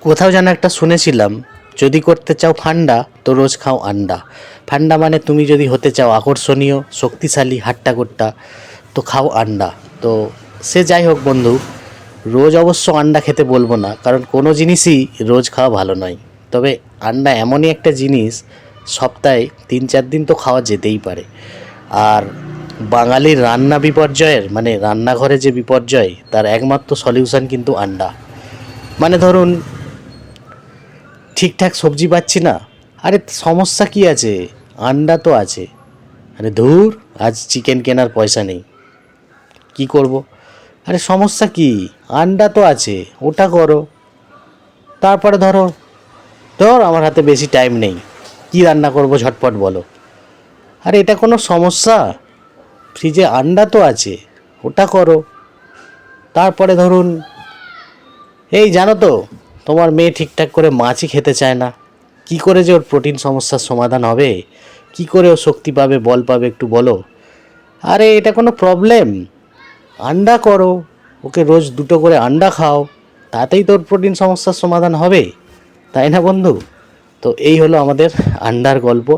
কোথাও যেন একটা শুনেছিলাম, যদি করতে চাও ফান্ডা তো রোজ খাও আন্ডা। ফান্ডা মানে তুমি যদি হতে চাও আকর্ষণীয়, শক্তিশালী, হাট্টাকট্টা, তো খাও আন্ডা। তো সে যাই হোক বন্ধু, রোজ অবশ্য আন্ডা খেতে বলবো না, কারণ কোনো জিনিসই রোজ খাওয়া ভালো নয়। তবে আন্ডা এমনই একটা জিনিস, সপ্তাহে 3-4 দিন তো খাওয়া যেতেই পারে। আর বাঙালির রান্না বিপর্যয়ের মানে রান্নাঘরে যে বিপর্যয়, তার একমাত্র সলিউশন কিন্তু আন্ডা। মানে ধরুন ঠিকঠাক সবজি পাচ্ছি না, আরে সমস্যা কি আছে, আন্ডা তো আছে। আরে ধুর, আজ চিকেন কেনার পয়সা নেই, কি করব? আরে সমস্যা কি, আন্ডা তো আছে, ওটা করো। তারপরে ধর আমার হাতে বেশি টাইম নেই, কি রান্না করব ঝটপট বলো। আরে এটা কোনো সমস্যা? ফ্রিজে আন্ডা তো আছে, ওটা করো। তারপরে ধরুন, এই জানো তো, তোমার মেয়ে ঠিকঠাক করে মাছই খেতে চায় না, কি করে যে ওর প্রোটিন সমস্যার সমাধান হবে, কি করে ও শক্তি পাবে, বল পাবে, একটু বলো। আরে এটা কোনো প্রবলেম? আন্ডা করো, ওকে রোজ 2টো করে আন্ডা খাও, তাতেই তোর প্রোটিন সমস্যার সমাধান হবে, তাই না বন্ধু? তো এই হলো আমাদের আন্ডার গল্প।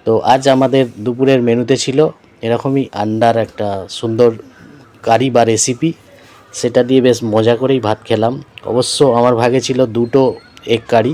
তো আজ আমাদের দুপুরের মেনুতে ছিল এরকমই আন্ডার একটা সুন্দর কারি বা রেসিপি, সেটা দিয়ে বেশ মজা করেই ভাত খেলাম। অবশ্য আমার ভাগে ছিল 2টো এগ কারি।